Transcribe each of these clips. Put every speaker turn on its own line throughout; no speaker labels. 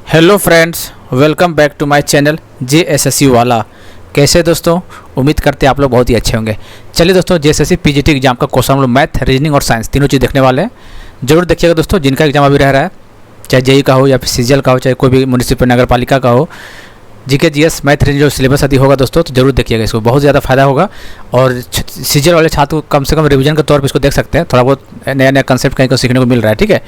Hello friends, welcome back to my channel JSSC वाला। कैसे दोस्तों, उम्मीद करते हैं आप लोग बहुत ही अच्छे होंगे। चलिए दोस्तों, JSSC PGT एग्जाम का क्वेश्चन हम लोग मैथ, रीजनिंग और साइंस तीनों चीज़ देखने वाले हैं। जरूर देखिएगा दोस्तों, जिनका एग्जाम अभी रह रहा है, चाहे JEE का हो या फिर CGL का हो, चाहे कोई भी म्यूनिसिपल नगर पालिका का हो, GK GS मैथ रीजनिंग जो सिलेबस आदि होगा दोस्तों, तो जरूर देखिएगा, इसको बहुत ज़्यादा फायदा होगा। और CGL वाले छात्र को कम से कम रिवीजन के तौर पर इसको देख सकते हैं, थोड़ा बहुत नया नया कंसेप्ट कहीं को सीखने को मिल रहा है। ठीक है,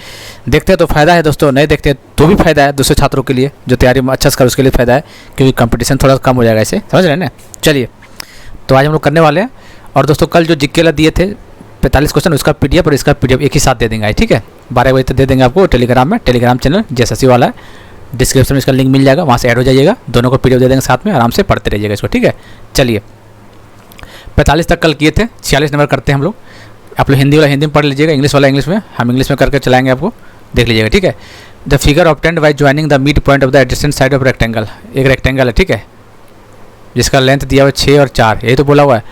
देखते हैं तो फ़ायदा है दोस्तों, नहीं देखते तो भी फ़ायदा है दूसरे छात्रों के लिए जो तैयारी में अच्छा से कर, उसके लिए फ़ायदा है, क्योंकि कंपटीशन थोड़ा कम हो जाएगा इसे, समझ रहे हैं ना। चलिए, तो आज हम लोग करने वाले हैं। और दोस्तों, कल जो GK वाला दिए थे 45 क्वेश्चन, उसका PDF और इसका PDF एक ही साथ दे देंगे आज। ठीक है, 12 बजे तक दे देंगे आपको टेलीग्राम में। टेलीग्राम चैनल JSSC वाला है, डिस्क्रिप्शन में इसका लिंक मिल जाएगा, वहाँ से ऐड हो जाइएगा। दोनों को PDF दे देंगे साथ में, आराम से पढ़ते रहिएगा इसको। ठीक है, चलिए 45 तक कल किए थे, 46 नंबर करते हैं हम लोग। आप लोग हिंदी वाला हिंदी में पढ़ लीजिएगा, इंग्लिश वाला इंग्लिश में, हम इंग्लिश में करके चलाएंगे, आपको देख लीजिएगा। ठीक है, the figure obtained by joining the mid point of the adjacent side of rectangle. एक रेक्टेंगल है, ठीक है, जिसका लेंथ दिया हुआ है 6 और 4, यही तो बोला हुआ है।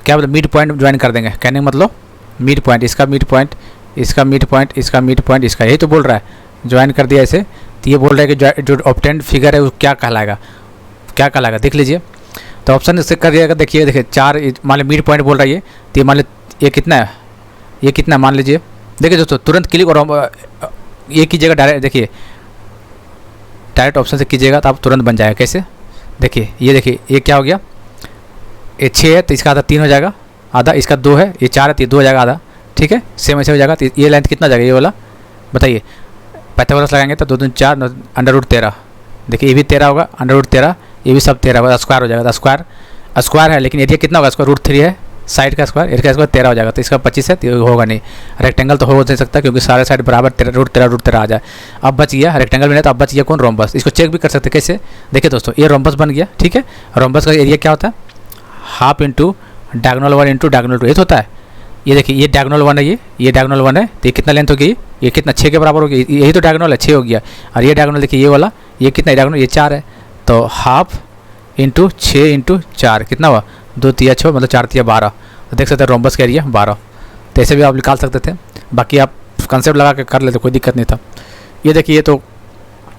क्या मतलब मिड पॉइंट ज्वाइन कर देंगे, कहने का मतलब मिड पॉइंट, इसका मिड पॉइंट, इसका मिड पॉइंट, इसका मिड पॉइंट, इसका, यही तो बोल रहा है। ज्वाइन कर दिया ऐसे, तो ये बोल रहा है कि जो ऑब्टेन्ड फिगर है वो क्या कहलाएगा, क्या कहलाएगा, देख लीजिए। तो ऑप्शन इससे कर दिएगा, देखिए 4, मान लीजिए मिड पॉइंट बोल रहा है ये, तो ये मान लीजिए ये कितना है, ये कितना मान लीजिए। देखिए दोस्तों, तुरंत क्लिक और ये कीजिएगा डायरेक्ट, देखिए डायरेक्ट ऑप्शन से कीजिएगा तो आप तुरंत बन जाएगा। कैसे, देखिए ये, देखिए ये क्या हो गया, ये 6 है तो इसका आधा 3 हो जाएगा, आधा इसका 2 है, ये 4 है तो ये 2 हो जाएगा आधा। ठीक है, सेम ऐसे हो जाएगा। तो ये लेंथ कितना जाएगा, ये वाला बताइए। पैथागोरस लगाएंगे तो 2 दूनी 4, √13। देखिए ये भी 13 होगा, √13, ये भी सब 13 होगा, स्क्वायर हो जाएगा। स्क्वायर है, लेकिन एरिया कितना होगा, इसका √3 है, साइड का स्क्वायर, एरिया का स्क्वायर 13 हो जाएगा। तो इसका 25 है, तो होगा नहीं। रेक्टेंगल तो हो नहीं सकता, क्योंकि सारे साइड बराबर √13 आ जाए। अब बच गया रेक्टेंगल में, नहीं तो अब बच गया कौन, रोम्बस। इसको चेक भी कर सकते कैसे, देखिए दोस्तों, ये रोम्बस बन गया। ठीक है, रोम्बस का एरिया क्या होता है, half into diagonal 1 into diagonal 2, ये तो होता है। ये देखिए ये डायगोनल 1 है, ये डायगोनल 1 है, तो ये कितना लेंथ होगी, ये कितना 6 के बराबर होगी, यही तो डायगोनल है, 6 हो गया। और ये डायगोनल देखिए ये वाला, ये कितना डायगोनल, ये 4 है, तो हाफ इंटू 6 इंटू 4 कितना हुआ, 2 3 6, मतलब 4 3 12। तो देख सकते हैं रोम्बस का एरिया 12। तो ऐसे भी आप निकाल सकते थे, बाकी आप कंसेप्ट लगा के कर लेते, कोई दिक्कत नहीं था। ये देखिए, ये तो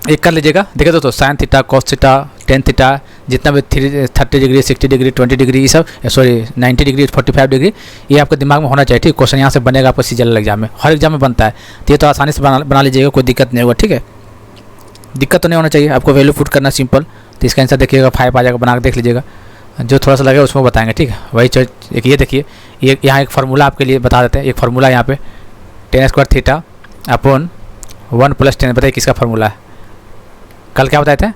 एक कर लीजिएगा। देखिए दोस्तों, sine theta, cos theta, tan theta, जितना भी 30 डिग्री, 60 डिग्री, 20 डिग्री, ये सब, सॉरी 90 डिग्री, 45 डिग्री, ये आपके दिमाग में होना चाहिए। ठीक, क्वेश्चन यहाँ से बनेगा आपको CGL एग्जाम में, हर एग्जाम में बनता है। तो ये तो आसानी से बना लीजिएगा, कोई दिक्कत नहीं होगा। ठीक है, दिक्कत तो नहीं होना चाहिए, आपको वैल्यू पुट करना सिंपल। तो इसका आंसर देखिएगा 5 आ जाएगा, बना के देख लीजिएगा, जो थोड़ा सा लगेगा उसमें बताएंगे। ठीक है, वही चीज़ ये देखिए, ये यहाँ एक फार्मूला आपके लिए बता देते हैं। एक फार्मूला यहाँ पे tan² थीटा अपॉन 1 + 10, बताइए किसका फार्मूला है। कल क्या बताए थे,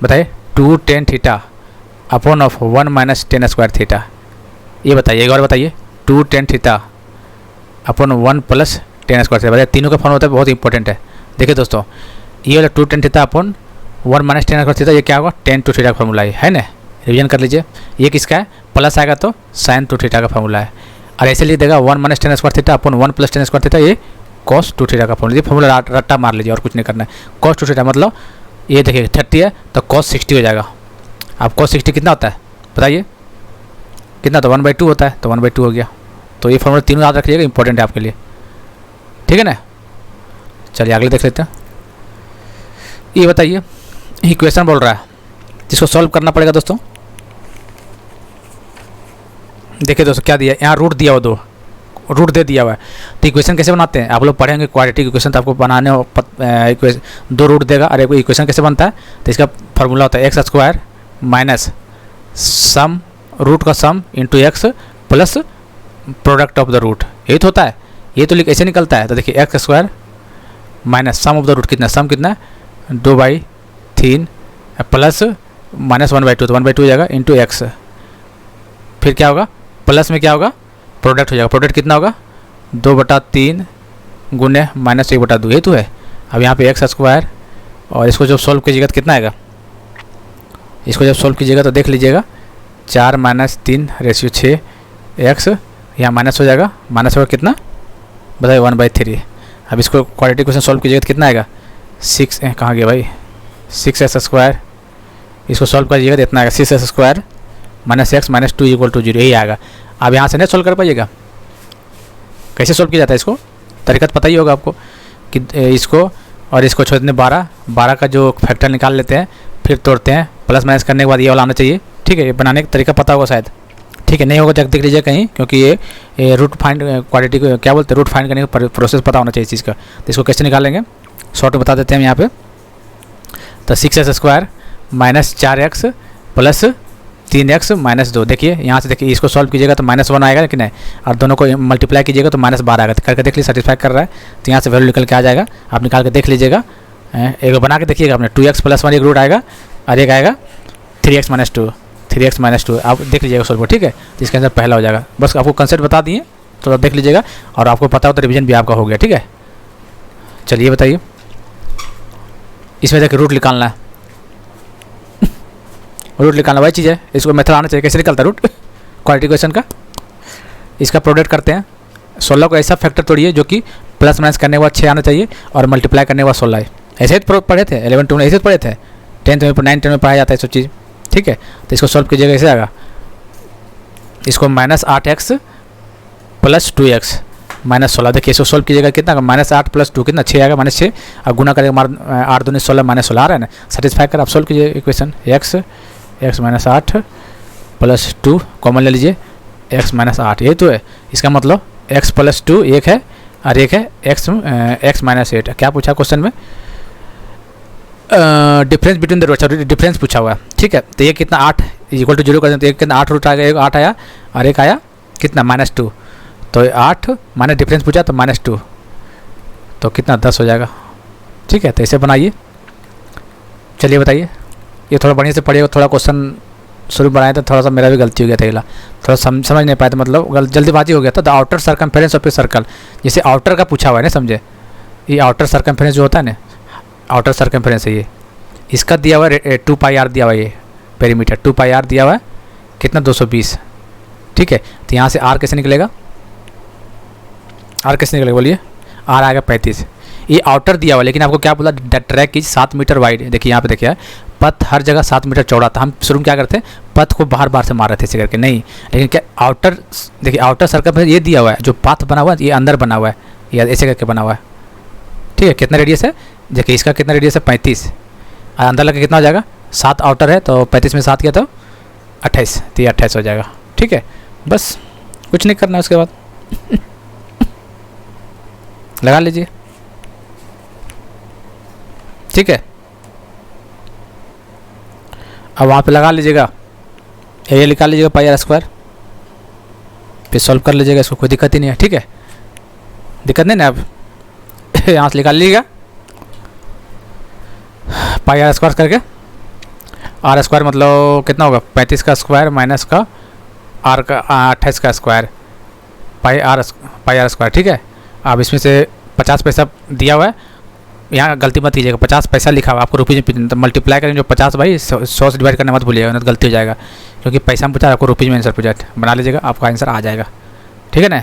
बताइए 2 tan theta upon of 1 - tan² theta. ये बताइए, एक और बताइए, 2 tan theta upon 1 + tan² theta. बताइए, तीनों का फॉर्मूला होता है, बहुत इंपॉर्टेंट है। देखिए दोस्तों, ये वाला 2 tan theta upon 1 - tan² theta, ये क्या होगा, tan 2 थीटा का फॉर्मूला है ना। रिवीजन कर लीजिए, ये किसका है, प्लस आएगा तो sin 2 थीटा का फॉर्मूला है। और ऐसे लिख देगा 1 - tan² theta upon 1 + tan² theta, ये cos 2 थीटा का फॉर्मूला। ये फॉर्मूला रट्टा मार लीजिए, और कुछ नहीं करना है। cos 2 थीटा मतलब ये देखिए 30 है तो cos 60 हो जाएगा। अब cos 60 कितना होता है बताइए, कितना, तो 1/2 होता है, तो 1/2 हो गया। तो ये फॉर्मूला तीनों याद रखिएगा, इंपॉर्टेंट है आपके लिए। ठीक है ना, चलिए अगले देख लेते हैं। ये बताइए, इक्वेशन बोल रहा है, जिसको सॉल्व करना पड़ेगा दोस्तों। देखिए दोस्तों, क्या दिया, यहाँ रूट दिया हुआ, 2 रूट दे दिया हुआ है। तो इक्वेशन कैसे बनाते हैं, आप लोग पढ़ेंगे क्वाड्रेटिक इक्वेशन, तो आपको बनाने हो 2 रूट देगा। अरे कोई इक्वेशन कैसे बनता है, तो इसका फार्मूला होता है x² माइनस सम, रूट का sum into x plus product of the root, यही तो होता है। ये तो ऐसे निकलता है। तो देखिए x² minus sum of the root कितना, सम कितना है 2/3 प्लस -1/2, तो 1/2 हो जाएगा, इंटू x। फिर क्या होगा, प्लस में क्या होगा, प्रोडक्ट हो जाएगा। प्रोडक्ट कितना होगा, 2/3 गुने -1/2, ये तो है। अब यहाँ पे x², और इसको जब सॉल्व कीजिएगा तो कितना आएगा, इसको जब सॉल्व कीजिएगा तो देख लीजिएगा 4 - 3 रेशियो 6 x, यहाँ माइनस हो जाएगा, माइनस होगा कितना बताइए 1/3। अब इसको क्वाड्रेटिक इक्वेशन सॉल्व कीजिएगा तो कितना आएगा, 6 कहाँ गया भाई, 6x²। इसको सॉल्व करिएगा तो इतना आएगा 6x² -x - 2 = 0, यही आएगा। अब यहाँ से नहीं सॉल्व कर पाइएगा, कैसे सॉल्व किया जाता है इसको, तरीका तो पता ही होगा आपको कि इसको और इसको छोड़ देते 12, 12 का जो फैक्टर निकाल लेते हैं, फिर तोड़ते हैं, प्लस माइनस करने के बाद ये वाला आना चाहिए। ठीक है, ये बनाने का तरीका पता होगा शायद। ठीक है, नहीं होगा तो देख लीजिए कहीं, क्योंकि ये रूट फाइंड क्वालिटी को क्या बोलते हैं, रूट फाइंड करने का प्रोसेस पता होना चाहिए इस चीज़ का। तो इसको कैसे निकालेंगे, शॉर्ट में बता देते हैं हम यहाँ पे। तो 6x² minus 4x plus 3x minus 2। देखिए यहाँ से, देखिए इसको सॉल्व कीजिएगा तो -1 आएगा, लेकिन नहीं, और दोनों को मल्टीप्लाई कीजिएगा तो -12 आएगा। करके देख लीजिए, सेटिस्फाई कर रहा है तो यहाँ से वैल्यू निकल के आ जाएगा। आप निकाल के देख लीजिएगा, एक बना के देखिएगा अपने। 2x + 1 एक रूट आएगा और एक आएगा 3x - 2, 3x - 2। आप देख लीजिएगा सॉल्व, ठीक है। तो इसके अंदर पहला हो जाएगा। बस आपको कंसेप्ट बता दिए तो आप देख लीजिएगा, और आपको पता हो तो रिवीजन भी आपका हो गया। ठीक है, चलिए बताइए, इसमें देखिए रूट निकालना है। रूट निकालना वही चीज़ है, इसको मेथड आना चाहिए। कैसे निकलता है रूट क्वालिटी क्वेश्चन का। इसका प्रोडक्ट करते हैं। 16 को ऐसा फैक्टर तोड़िए जो कि प्लस माइनस करने के बाद 6 आना चाहिए और मल्टीप्लाई करने के बाद 16 है। ऐसे ही पढ़े थे 11 12 में, ऐसे पढ़े थे 10th में, 9 10 में पढ़ाया जाता है सब चीज़। ठीक है, तो इसको सॉल्व कीजिएगा, ऐसे आएगा। इसको -8x + 2x -16। देखिए इसको सॉल्व कीजिएगा, कितना -8 + 2 कितना 6 आएगा, -6 और गुना करेगा 8 दूनी 16 -16 आ रहा है ना। सेटिस्फाई कर आप सॉल्व कीजिए इक्वेशन। x -8 + 2 कॉमन ले लीजिए, x -8 यही तो है। इसका मतलब x + 2 एक है और एक है x -8। क्या पूछा क्वेश्चन में, difference between the root, difference पूछा हुआ है। ठीक है, तो ये कितना 8 = 0 कर दें तो एक कितना 8 रूट आ गया, 8 आया और एक आया कितना -2। तो 8 माइनस डिफरेंस पूछा तो -2, तो कितना 10 हो जाएगा। ठीक है, तो इसे बनाइए। चलिए बताइए, ये थोड़ा बढ़िया से पढ़िएगा। थोड़ा क्वेश्चन शुरू बनाया था, थोड़ा सा मेरा भी गलती हो गया था, थोड़ा समझ नहीं पाया था, मतलब जल्दीबाजी हो गया था। The outer circumference of a circle, जैसे आउटर का पूछा हुआ है ना, समझे। ये आउटर सर्कमफेरेंस जो होता है ना, आउटर सर्कमफेरेंस है ये, इसका दिया हुआ है 2πr दिया हुआ है, ये पेरीमीटर 2πr दिया हुआ है, कितना 220। ठीक है, तो यहाँ से r कैसे निकलेगा, r कैसे निकलेगा बोलिए, r आएगा 35। ये आउटर दिया हुआ, लेकिन आपको क्या बोला, the track is 7 metre wide. देखिए यहाँ पे देखिए, पथ हर जगह 7 मीटर चौड़ा था। हम शुरू में क्या करते हैं, पथ को बाहर से मार रहे थे इसे करके, नहीं। लेकिन क्या आउटर, देखिए आउटर सर्कल ये दिया हुआ है, जो पाथ बना हुआ है ये अंदर बना हुआ है, ये ऐसे करके बना हुआ है। ठीक है, कितना रेडियस है, देखिए इसका कितना रेडियस है 35, और अंदर लगे कितना हो जाएगा 7 आउटर है, तो 35 में 7 किया तो 28, तो ये 28 हो जाएगा। ठीक है, बस कुछ नहीं करना उसके बाद लगा लीजिए। ठीक है, अब वहाँ पे लगा लीजिएगा, ये निकाल लीजिएगा πr², फिर सॉल्व कर लीजिएगा, इसको कोई दिक्कत ही नहीं है। ठीक है, दिक्कत नहीं ना, अब यहाँ से निकाल लीजिएगा πr² करके। r² मतलब कितना होगा, 35 का स्क्वायर माइनस का r का 28 का स्क्वायर, πr²। ठीक है, अब इसमें से 50 पैसा दिया हुआ है, यहाँ गलती मत कीजिएगा, 50 पैसा लिखा हुआ आपको रुपीज़ में, तो मल्टीप्लाई करेंगे जो 50 भाई 100 से डिवाइड करना मत भूलिएगा, नहीं तो गलती हो जाएगा, क्योंकि पैसा में पूछा आपको रुपीज़ में आंसर पूछा। बना लीजिएगा, आपका आंसर आ जाएगा। ठीक है ना,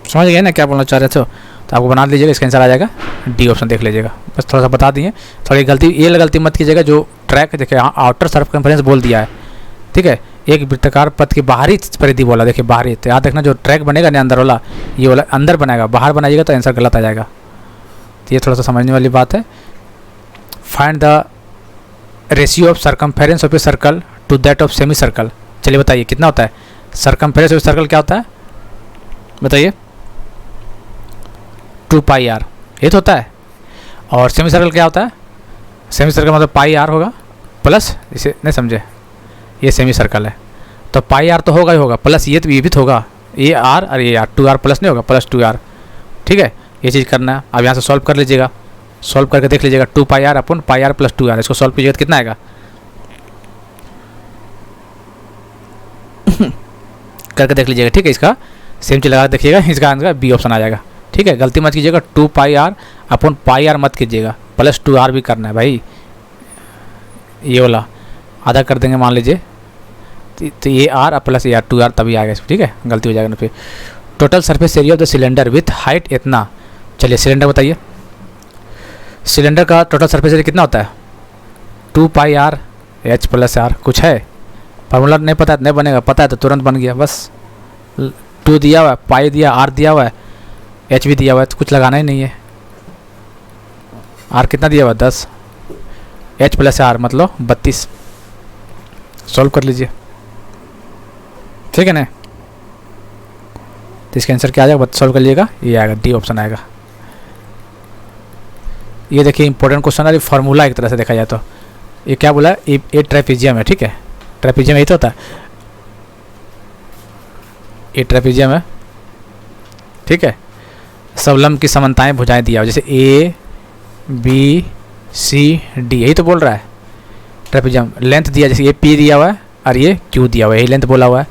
समझ गए ना क्या बोलना चाह रहे थे, तो आपको बना लीजिएगा, इसका आंसर आ जाएगा। डी ऑप्शन देख लीजिएगा, बस थोड़ा सा बता दिए, थोड़ी गलती, ये गलती मत कीजिएगा। जो ट्रैक देखिए आउटर सर्कमफेरेंस बोल दिया है, ठीक है, एक वृत्ताकार पथ की बाहरी परिधि बोला, देखिए बाहरी, तो याद रखना जो ट्रैक बनेगा ना अंदर वाला, ये वाला अंदर बनाएगा, बाहर बनाइएगा तो आंसर गलत आ जाएगा। तो ये थोड़ा सा समझने वाली बात है। Find the ratio of circumference of a circle to that of semi circle. चलिए बताइए कितना होता है, सर्कमफेरेंस ऑफ सर्कल क्या होता है बताइए, 2πr ये तो होता है। और सेमी सर्कल क्या होता है, सेमी सर्कल मतलब πr होगा प्लस, इसे नहीं समझे, ये सेमी सर्कल है तो πr तो होगा ही होगा, प्लस ये तो ये भी तो होगा, ये r और ये r, 2r प्लस नहीं होगा, प्लस 2r। ठीक है, ये चीज़ करना है। अब यहाँ से सॉल्व कर लीजिएगा, सॉल्व करके देख लीजिएगा, 2πr अपन πr + 2r, इसको सॉल्व कीजिएगा तो कितना आएगा करके देख लीजिएगा। ठीक है, इसका सेम चीज़ लगा देखिएगा, इसका आंसर बी ऑप्शन आ जाएगा। ठीक है, गलती मत कीजिएगा, 2πr अपन πr मत कीजिएगा, प्लस 2r भी करना है भाई, ये वाला आधा कर देंगे मान लीजिए, तो ये r प्लस ये 2r तभी आएगा। ठीक है, गलती हो जाएगा ना फिर। Total surface area of the cylinder with height इतना। चलिए सिलेंडर बताइए, सिलेंडर का टोटल सरफेस एरिया कितना होता है, 2πr h + r। कुछ है फार्मूला नहीं पता है, नहीं बनेगा, पता है तो तुरंत बन गया, बस 2 दिया हुआ है, पाई दिया, r दिया हुआ है, एच भी दिया हुआ है तो कुछ लगाना ही नहीं है। आर कितना दिया हुआ है 10, एच प्लस आर मतलब 32। सॉल्व कर लीजिए, ठीक है ना। तो इसका आंसर क्या आ जाएगा, सॉल्व कर लीजिएगा, ये आएगा डी ऑप्शन आएगा। ये देखिए इंपॉर्टेंट क्वेश्चन है, फार्मूला एक तरह से देखा जाए तो। ये क्या बोला है, ये ट्रेपीजियम है, ठीक है। ट्रेपीजियम यही तो होता है, ये ट्रेपीजियम है, ठीक है। सबलम की समानताएं भुजाएं दिया हुआ, जैसे ए बी सी डी, यही तो बोल रहा है ट्रेपीजियम। लेंथ दिया, जैसे ये पी दिया हुआ है और ये क्यू दिया हुआ है, यही लेंथ बोला हुआ है।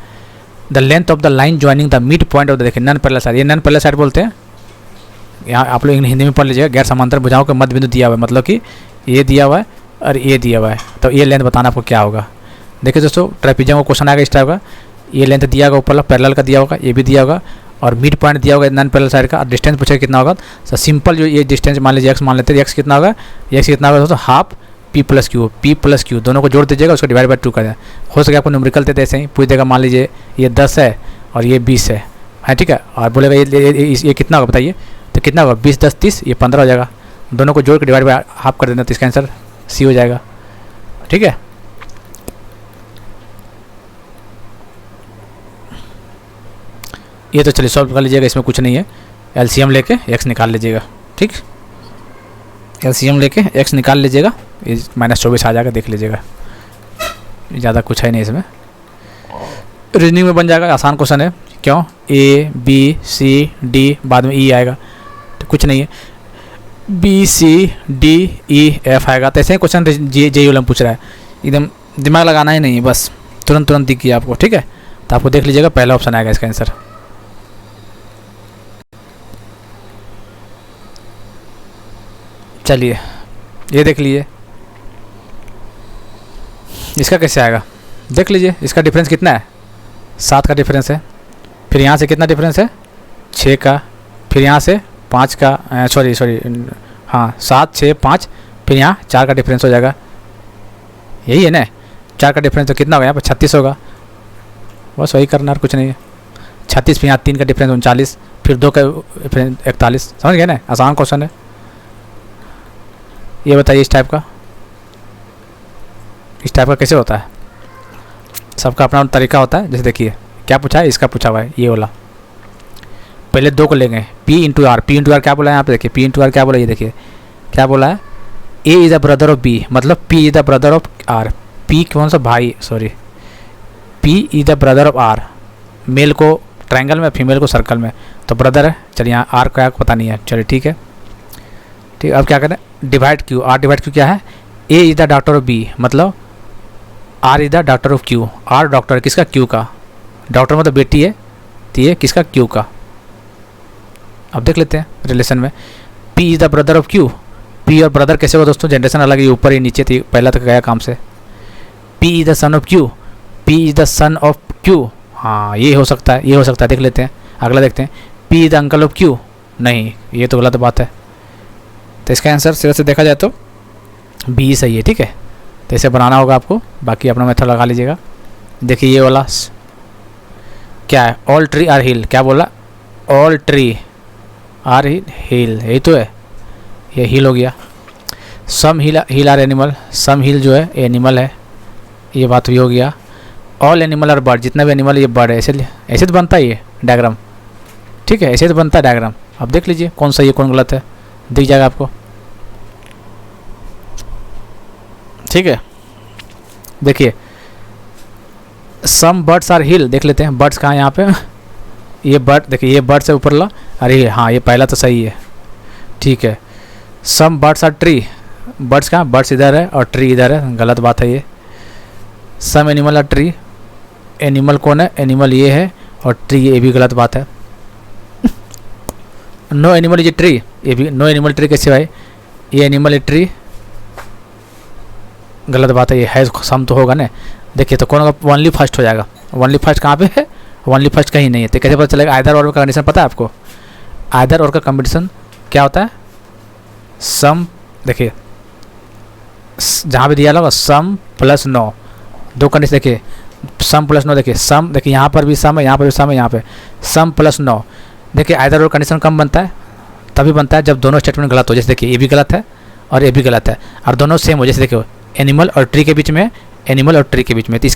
The length of the line joining the mid point of the, देखिए नन पैरेलल साइड, ये नन पैरेलल साइड बोलते हैं। यहाँ आप लोग हिंदी में पढ़ लीजिएगा, गैर समांतर भुजाओं का मध्य बिंदु दिया हुआ है, मतलब कि ये दिया हुआ है और ये दिया हुआ है, तो ये लेंथ बताना आपको क्या होगा। देखिए दोस्तों, ट्रेपीजियम का क्वेश्चन आएगा इस टाइप का, ये लेंथ दिया होगा ऊपर पैरेलल का दिया होगा, ये भी दिया होगा और मिड पॉइंट दिया होगा नन पैरेलल साइड का, और डिस्टेंस पूछेगा कितना होगा। तो सिंपल जो ये डिस्टेंस मान लीजिए एक्स मान लेते हैं, एक्स कितना होगा, एक्स कितना होगा दोस्तों हाफ पी प्लस क्यू दोनों को जोड़ दीजिएगा, उसको डिवाइड बाई 2 कर दें। हो सके आपको न्यूमेरिकल देते ऐसे ही पूछ देगा, मान लीजिए ये 10 है और ये 20 है, ठीक है। और बोलेगा ये कितना होगा बताइए, तो कितना होगा 20 10 30, ये 15 हो जाएगा। दोनों को जोड़ के डिवाइड बाई हाफ कर देना, तो इसका आंसर सी हो जाएगा, ठीक है। ये तो चलिए सॉल्व कर लीजिएगा, इसमें कुछ नहीं है। एलसीएम लेके एक्स निकाल लीजिएगा, ठीक। एलसीएम लेके एक्स निकाल लीजिएगा, ये -24 आ जाएगा, देख लीजिएगा। ज़्यादा कुछ है नहीं इसमें, रीजनिंग में बन जाएगा, आसान क्वेश्चन है। क्यों, ए बी सी डी बाद में ई आएगा, तो कुछ नहीं है। B C D E F आएगा, तो ऐसे ही क्वेश्चन जे वाला पूछ रहा है, एकदम दिमाग लगाना ही नहीं है, बस तुरंत दिख गया आपको, ठीक है। तो आपको देख लीजिएगा, पहला ऑप्शन आएगा इसका आंसर। चलिए ये देख लीजिए, इसका कैसे आएगा देख लीजिए। इसका डिफरेंस कितना है, 7 का डिफरेंस है। फिर यहाँ से कितना डिफरेंस है, 6 का। फिर यहाँ से 5 का, सॉरी हाँ 7 6 5, फिर यहाँ 4 का डिफरेंस हो जाएगा, यही है ना। 4 का डिफरेंस तो कितना होगा, यहाँ पर 36 होगा, बस वही करना और कुछ नहीं है। 36, फिर यहाँ 3 का डिफरेंस 39, फिर 2 का डिफरेंस 41, समझ गए ना, आसान क्वेश्चन है। ये बताइए इस टाइप का कैसे होता है, सबका अपना तरीका होता है। जैसे देखिए क्या पूछा है, इसका पूछा हुआ है ये वाला। पहले 2 को लेंगे, P इंटू आर क्या बोला है यहाँ पे, देखिए P इंटू आर क्या बोला, ये देखिए क्या बोला है, A is the brother of B, मतलब P is the brother of R। P कौन सा भाई, sorry P is the brother of R। Male को ट्रायंगल में, फीमेल को सर्कल में, तो ब्रदर है। चलिए यहाँ R क्या पता नहीं है, चलिए ठीक है। ठीक, अब क्या करें, divide Q, R divide Q क्या है, A is the doctor of B, मतलब R is the doctor of Q। R doctor है किसका, Q का। डॉक्टर मतलब बेटी है, तो ये किसका, Q का। अब देख लेते हैं रिलेशन में, P is the brother of Q। P और ब्रदर कैसे हो दोस्तों, जनरेशन अलग है, ऊपर ही नीचे थी, पहला तक गया काम से। P is the son of Q, P is the son of Q, हाँ ये हो सकता है, ये हो सकता है, देख लेते हैं। अगला देखते हैं, P is the uncle of Q, नहीं ये तो गलत बात है। तो इसका आंसर सिरे से देखा जाए तो बी सही है, ठीक है। तो इसे बनाना होगा आपको, बाकी अपना मेथड लगा लीजिएगा। देखिए ये वाला क्या है, ऑल ट्री आर हिल, क्या बोला, ऑल ट्री आर हिल, यही तो है, ये हिल हो गया। सम हिल आर एनिमल, सम हिल जो है एनिमल है, ये बात भी हो गया। ऑल एनिमल आर बर्ड, जितना भी एनिमल है ये बर्ड है, ऐसे तो बनता है ये डायग्राम, ठीक है, ऐसे तो बनता है डायग्राम। अब देख लीजिए कौन सही है कौन गलत है, दिख जाएगा आपको, ठीक है। देखिए सम बर्ड्स आर हिल, देख लेते हैं बर्ड्स कहाँ, यहाँ पे ये बर्ड, देखिए ये बर्ड से ऊपर ला, अरे हाँ ये पहला तो सही है, ठीक है। Some birds are tree, birds कहाँ, बर्ड्स इधर है और ट्री इधर है, गलत बात है ये। Some animal are tree, animal कौन है, एनिमल ये है और ट्री, ये भी गलत बात है। No animal is a tree, ये भी नो एनिमल ट्री कैसे भाई, ये एनिमल ए ट्री, गलत बात है, ये है सम तो होगा ना। देखिए तो कौन होगा, ओनली फर्स्ट हो जाएगा। ओनली फर्स्ट कहाँ पे है, ओनली फर्स्ट कहीं नहीं है, तो कैसे पता चलेगा। आइदर और का कंडीशन पता है आपको, आइदर और का कंडीशन क्या होता है, सम, देखिए जहाँ भी दिया होगा सम प्लस 9, 2 कंडीशन देखिए, सम प्लस 9, देखिए सम, देखिए यहाँ पर भी सम है, यहाँ पर भी सम है, यहाँ पे सम प्लस 9, देखिए आइदर और कंडीशन कम बनता है तभी बनता है जब दोनों स्टेटमेंट गलत हो। जैसे देखिए ये भी गलत है और ये भी गलत है और दोनों सेम हो। जैसे देखिए एनिमल और ट्री के बीच में, एनिमल और ट्री के बीच में, तो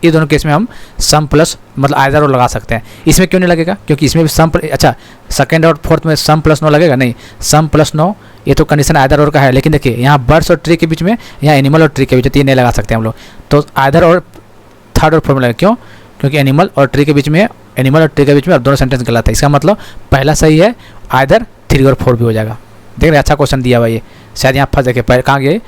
ये दोनों केस में हम सम प्लस मतलब आइदर और लगा सकते हैं। इसमें क्यों नहीं लगेगा? क्योंकि इसमें भी सम, अच्छा सेकंड और फोर्थ में सम प्लस नो लगेगा? नहीं, सम प्लस नो ये तो कंडीशन आइदर और का है। लेकिन देखिए यहाँ बर्ड्स और ट्री के बीच में, यहाँ एनिमल और ट्री के बीच में, तो ये नहीं लगा सकते हम लोग। तो आइदर और थर्ड और फोर्थ में लगेगा। क्यों? क्योंकि एनिमल और ट्री के बीच में, एनिमल और ट्री के बीच में और दोनों सेंटेंस गलत है। इसका मतलब पहला सही है, आइदर 3 और 4 भी हो जाएगा। देख रहे हैं, अच्छा क्वेश्चन दिया हुआ ये। शायद यहाँ फंस देखिए कहाँ गए।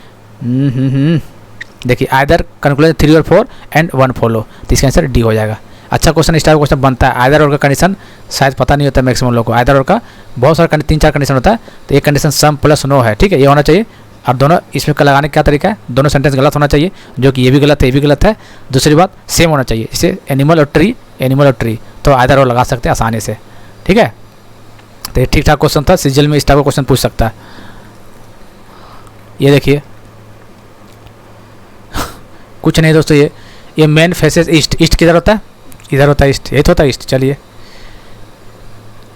देखिए आइदर कंक्लूजन 3 और 4 एंड 1 फॉलो, तो इसका आंसर डी हो जाएगा। अच्छा क्वेश्चन, इस टाइप क्वेश्चन बनता है। आइदर और का कंडीशन शायद पता नहीं होता है मैक्सिमम लोगों को। आइदर और का बहुत सारा 3-4 कंडीशन होता है, तो एक कंडीशन सम प्लस नो है, ठीक है, ये होना चाहिए। और दोनों इसमें लगाने का क्या तरीका है? दोनों सेंटेंस गलत होना चाहिए, जो कि ये भी गलत है, ये भी गलत है। दूसरी बात सेम होना चाहिए, इसे एनिमल और ट्री, एनिमल और ट्री, तो आइदर और लगा सकते हैं आसानी से, ठीक है। तो ये ठीक ठाक क्वेश्चन था, सीजीएल में इस टाइप का क्वेश्चन पूछ सकता है। ये देखिए कुछ नहीं दोस्तों, ये मेन फेसेस ईस्ट। ईस्ट किधर होता है? इधर होता है ईस्ट, ये तो होता है ईस्ट। चलिए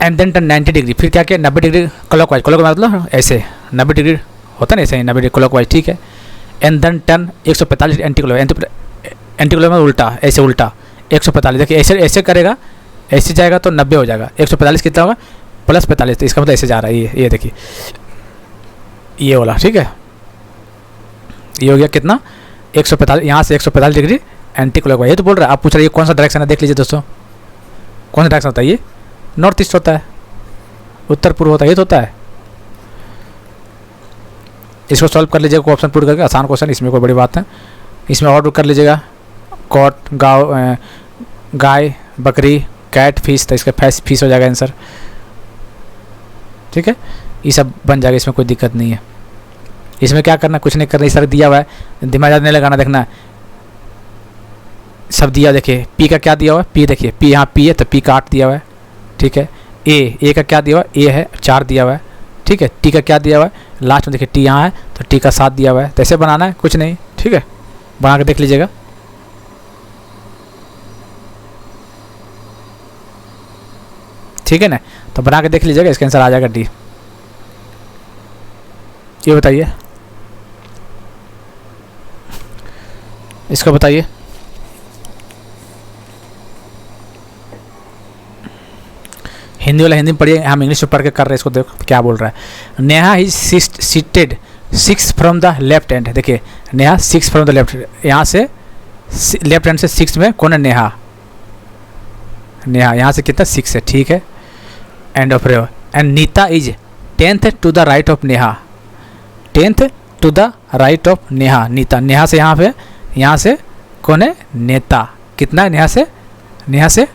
एंड देन टर्न 90 डिग्री, फिर क्या किया? 90 डिग्री क्लॉकवाइज। क्लॉकवाइज मतलब ऐसे 90 डिग्री होता है ना, ऐसे ही 90 डिग्री क्लॉकवाइज, ठीक है। And then turn 145 anti clockwise. Anti clockwise उल्टा, ऐसे उल्टा 145। देखिए ऐसे ऐसे करेगा, ऐसे जाएगा तो 90 हो जाएगा। 145 कितना होगा? प्लस 45, तो इसका मतलब ऐसे जा रहा है। ये देखिए ये वाला, ठीक है। ये हो गया कितना? 145, यहाँ से 145 डिग्री एंटी क्लॉकवाइज। ये तो बोल रहा है, आप पूछ रहे हैं कौन सा डायरेक्शन है। देख लीजिए दोस्तों, कौन सा डायरेक्शन होता है? ये नॉर्थ ईस्ट होता है, उत्तर पूर्व होता है, ये तो होता है। इसको सॉल्व कर लीजिएगा ऑप्शन पूरा करके, आसान क्वेश्चन, इसमें कोई बड़ी बात है। इसमें ऑर्डर कर लीजिएगा कॉट, गाय, बकरी, कैट, फिश, तो इसका फिश हो जाएगा आंसर, ठीक है। ये सब बन जाएगा, इसमें कोई दिक्कत नहीं है। इसमें क्या करना, कुछ नहीं करना, इस तरह दिया हुआ है, दिमाग ज़्यादा नहीं लगाना। देखना सब दिया, देखिए पी का क्या दिया हुआ है? पी, देखिए पी, यहाँ पी है तो पी का 8 दिया हुआ है, ठीक है। ए का क्या दिया हुआ है? ए है 4 दिया हुआ है, ठीक है। टी का क्या दिया हुआ है? लास्ट में देखिए टी यहाँ है तो टी का 7 दिया हुआ है। तो ऐसे बनाना है, कुछ नहीं, ठीक है। बना के देख लीजिएगा। ठीक है ना, तो बना के देख लीजिएगा, इसका आंसर आ जाएगा डी। ये बताइए, इसको बताइए। हिंदी वाला हिंदी में पढ़िए, हम इंग्लिश में पढ़ के कर रहे हैं। इसको देखो क्या बोल रहा है। Neha is seated 6 from the left hand. देखिए नेहा 6 फ्रॉम द लेफ्ट, यहाँ से लेफ्ट हैंड से 6 में कौन है? नेहा। नेहा यहाँ से कितना? 6 है, ठीक है। End of rev. And Neeta is 10th to the right of Neha. 10th to the right of Neha. Neeta, Neha से यहाँ से कौन है? नेता। कितना है नेहा से? नेहा से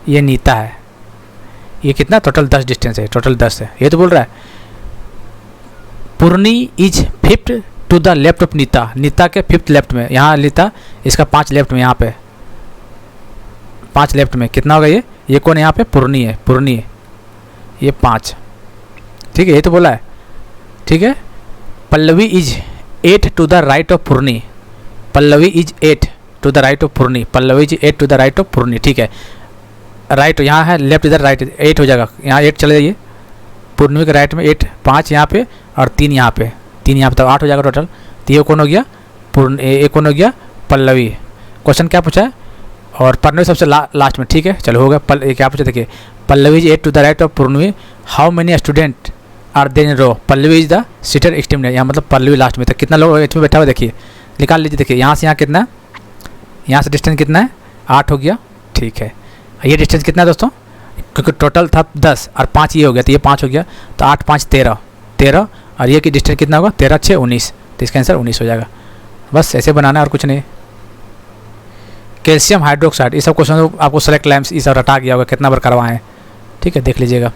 ये नीता है। ये कितना? टोटल 10 डिस्टेंस है, टोटल 10 है। ये तो बोल रहा है Purni is 5th to the left of Neeta. Neeta के 5th लेफ्ट में, यहाँ नीता, इसका 5 लेफ्ट में, यहाँ पे 5 लेफ्ट में कितना होगा? ये कौन है यहाँ पे? पूर्णी है, पूर्णी है, ये 5, ठीक है। ये तो बोला है, ठीक है। Pallavi is 8 to the right of Purni. Pallavi is 8 to the right of Purni. Pallavi is 8 to the right of Purni, ठीक है। राइट यहाँ है, लेफ्ट इधर, राइट 8 हो जाएगा। यहाँ 8 चले जाइए, पूर्णिमा के राइट में 8, 5 यहाँ पे और 3 यहाँ पे, 3 यहाँ पे, तो 8 हो जाएगा टोटल। तो ये कौन हो गया? ये कौन हो गया? पल्लवी। क्वेश्चन क्या पूछा है? और पल्लवी सबसे लास्ट में, ठीक है। चलो हो गया। ये क्या पूछा? देखिए Pallavi is 8 to the right of Purnima. How many student are then in row? Pallavi is the seated extreme, यहाँ मतलब पल्लवी लास्ट में। तो कितना लोग इसमें बैठा हुआ? देखिए निकाल लीजिए। देखिए यहाँ से यहाँ कितना, यहाँ से डिस्टेंस कितना है? 8 हो गया, ठीक है। ये डिस्टेंस कितना है दोस्तों? क्योंकि टोटल था 10 और 5 ये हो गया, तो ये 5 हो गया, तो 8 5 13 और ये की डिस्टेंस कितना होगा? 13 6 19, तो इसका आंसर 19 हो जाएगा। बस ऐसे बनाना है और कुछ नहीं। कैल्शियम हाइड्रोक्साइड, ये सब क्वेश्चन आपको सेलेक्ट लैम्प्स ये सब रटा गया होगा, कितना बार करवाएं, ठीक है, देख लीजिएगा।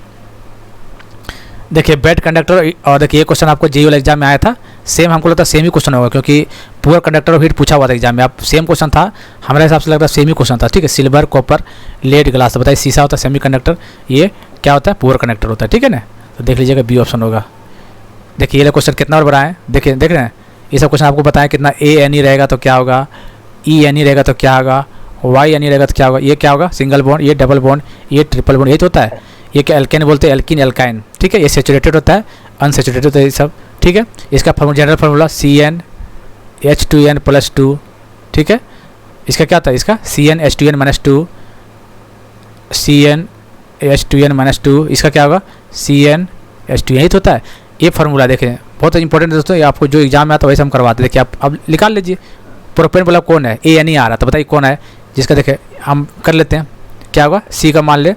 देखिए बेड कंडक्टर, और देखिए ये क्वेश्चन आपको जेईई वाला एग्जाम में आया था। सेम हमको लगता है सेम ही क्वेश्चन होगा, क्योंकि पूरा कंडक्टर और हीट पूछा हुआ था एग्जाम में। आप सेम क्वेश्चन था, हमारे हिसाब से लगता है सेम ही क्वेश्चन था, ठीक है। सिल्वर, कॉपर, लेड, ग्लास, बताइए शीशा होता है सेमी कंडक्टर, ये क्या होता है? पूरा कंडक्टर होता है, ठीक है ना। तो देख लीजिएगा बी ऑप्शन होगा। देखिए ये क्वेश्चन कितना और बड़ा है, देखिए देख रहे हैं, ये सब क्वेश्चन आपको बताएं कितना। ए एन ई रहेगा तो क्या होगा? ई एन ई रहेगा तो क्या होगा? वाई एन ई रहेगा तो क्या होगा? ये क्या होगा? सिंगल बॉन्ड, ये डबल बॉन्ड, ये ट्रिपल बॉन्ड, ये तो होता है। ये क्या एल्केन बोलते हैं, एल्किन एल्काइन, ठीक है। ये सैचुरेटेड होता है, अनसैचुरेटेड होता है ये सब, ठीक है। इसका जनरल फार्मूला CnH2n+2, ठीक है। इसका क्या होता है, इसका CnH2n-2, CnH2n-2, इसका क्या होगा CnH2, यही तो होता है ये फार्मूला। देखें बहुत इंपॉर्टेंट दोस्तों, ये आपको जो एग्जाम में आता है वैसे हम करवाते हैं। देखिए आप अब निकाल लीजिए प्रोपेन वाला कौन है, ए नहीं आ रहा, तो बताइए कौन है जिसका, देखे हम कर लेते हैं क्या होगा, सी का मान ले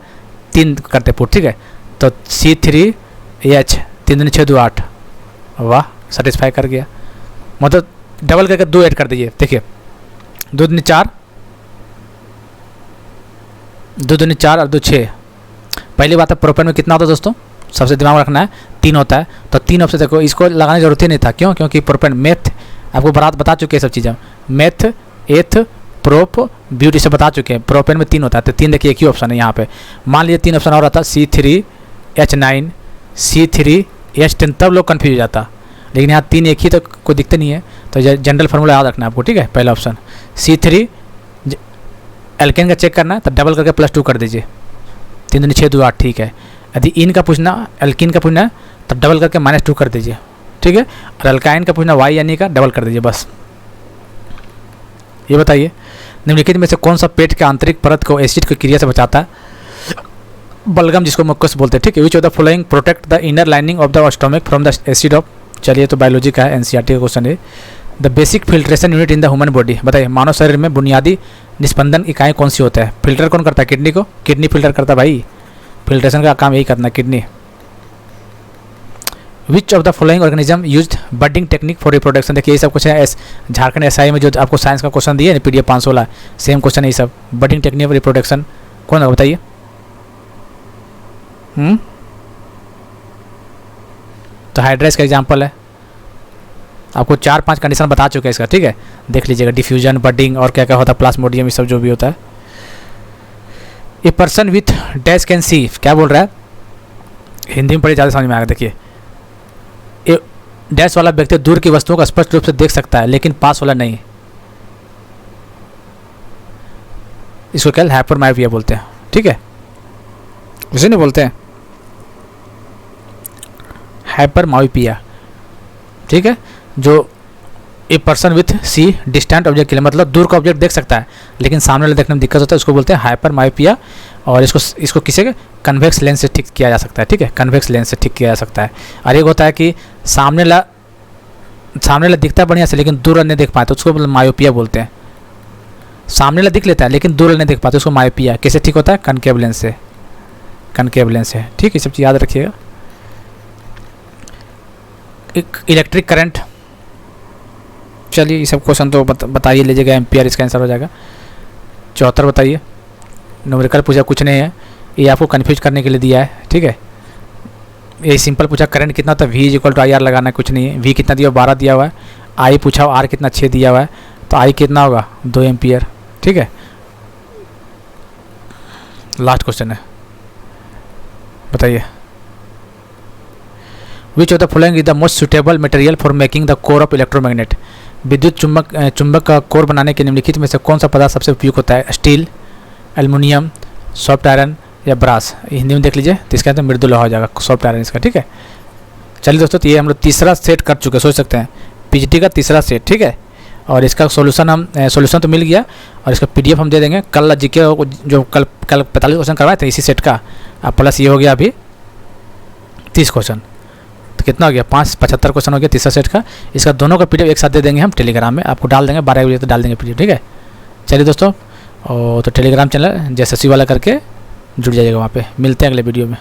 3 करते पुट, ठीक है। तो C3H 3 दूनी 6 2 8, वाह सेटिस्फाई कर गया। मतलब डबल करके 2 ऐड कर दीजिए, देखिए 2 दूनी 4, 2 दूनी 4 और 2 6। पहली बात है प्रोपेन में कितना होता है दोस्तों, सबसे दिमाग में रखना है 3 होता है। तो 3 ऑप्शन देखो, इसको लगाने की जरूरत ही नहीं था, क्यों, क्योंकि प्रोपेन मैथ आपको बता चुके हैं सब चीज़ें, मैथ एथ प्रोप ब्यूटी से बता चुके हैं। प्रोपेन में 3 होता है, तो 3 देखिए एक ही ऑप्शन है यहाँ पे। मान लीजिए 3 ऑप्शन और आता C3H9 C3H10, तब लोग कन्फ्यूज हो जाता, लेकिन यहाँ 3 एक ही, तो कोई दिक्कत नहीं है। तो जनरल फार्मूला याद रखना है आपको, ठीक है। पहला ऑप्शन C3 एल्केन का चेक करना है, तो डबल करके +2 कर दीजिए, 3 दूनी 6 2 8, ठीक है। यदि इन का पूछना, एल्किन का पूछना है, तो डबल करके -2 कर दीजिए, ठीक है। और अल्काइन का पूछना Y यानी का डबल कर दीजिए बस। ये बताइए निम्नलिखित में से कौन सा पेट के आंतरिक परत को एसिड की क्रिया से बचाता है, बलगम जिसको मक्कस बोलते हैं, ठीक है। Which of the following protect the inner lining of the stomach from the acid of, चलिए तो बायोलॉजी का है, NCERT का क्वेश्चन है। The basic filtration unit in the human body, बताइए मानव शरीर में बुनियादी निस्पंदन इकाई कौन सी होता है। फिल्टर कौन करता है, किडनी को, किडनी फिल्टर करता है भाई, फिल्ट्रेशन का काम यही करना है kidney. Which of the following organism used budding technique for reproduction, देखिए ये सब कुछ है झारखंड SI में जो आपको साइंस का क्वेश्चन दिए ना PDF 516, सेम क्वेश्चन है ये सब। बडिंग टेक्निक फॉर रिप्रोडक्शन कौन होगा बताइए। तो हाइड्रा का एग्जाम्पल है, आपको 4-5 कंडीशन बता चुके हैं इसका, ठीक है। देख लीजिएगा डिफ्यूजन, बडिंग और क्या क्या होता है, प्लाज्मोडियम, ये सब जो भी होता है। A person with dash can see, क्या बोल रहा है, हिंदी में पढ़े ज़्यादा समझ में आएगा। देखिए ए डैश वाला व्यक्ति दूर की वस्तुओं को स्पष्ट रूप से देख सकता है, लेकिन पास वाला नहीं। इसको क्या हाइपरमायोपिया बोलते हैं, ठीक है। उसे नहीं बोलते हैं हाइपरमायोपिया, ठीक है। जो a person with see distant object के लिए, मतलब दूर का ऑब्जेक्ट देख सकता है लेकिन सामने वाले देखने में दिक्कत होता है, उसको बोलते हैं हाइपरमायोपिया। और इसको किसी के कन्वेक्स लेंस से ठीक किया जा सकता है, ठीक है, कन्वेक्स लेंस से ठीक किया जा सकता है। और एक होता है कि सामने वाला दिखता है बढ़िया से लेकिन दूर नहीं देख पाते, उसको मायोपिया बोलते हैं। सामने वाला दिख लेता है लेकिन दूर नहीं देख पाते, उसको मायोपिया। कैसे ठीक होता है, कनकेव लेंस से, कनकेव लेंस से, ठीक है। सब चीज़ याद रखिएगा। इलेक्ट्रिक करंट, चलिए ये सब क्वेश्चन तो बताइए लीजिएगा, एम्पियर इसका आंसर हो जाएगा। 74 बताइए, न्यूमेरिकल पूछा, कुछ नहीं है, ये आपको कन्फ्यूज करने के लिए दिया है, ठीक है। ये सिंपल पूछा करंट कितना होता है, V = IR लगाना है, कुछ नहीं है। V कितना दिया हुआ, 12 दिया हुआ है। I पूछा R कितना, 6 दिया हुआ है, तो I कितना होगा 2 एम्पियर, ठीक है। लास्ट क्वेश्चन है, बताइए which of the following is the most suitable material for making the core of electromagnet, विद्युत चुंबक का कोर बनाने के निम्नलिखित में से कौन सा पदार्थ सबसे उपयुक्त होता है, स्टील, एल्युमिनियम, सॉफ्ट आयरन या ब्रास। हिंदी में देख लीजिए, तो इसका तो मृदु लोहा हो जाएगा, सॉफ्ट आयरन इसका, ठीक है। चलिए दोस्तों, तो ये हम लोग तीसरा सेट कर चुके हैं, सोच सकते हैं PGT का तीसरा सेट, ठीक है। और इसका सोल्यूशन तो मिल गया, और इसका PDF हम दे देंगे। कल GK जो कल 45 क्वेश्चन करवाए थे इसी सेट का, प्लस ये हो गया अभी 30 क्वेश्चन, तो कितना हो गया 75 क्वेश्चन हो गया तीसरा सेट का। इसका दोनों का PDF एक साथ दे देंगे हम टेलीग्राम में, आपको डाल देंगे 12 बजे तो डाल देंगे PDF, ठीक है। चलिए दोस्तों, और तो टेलीग्राम चैनल JSSC वाला करके जुड़ जाइएगा, वहाँ पे मिलते हैं अगले वीडियो में।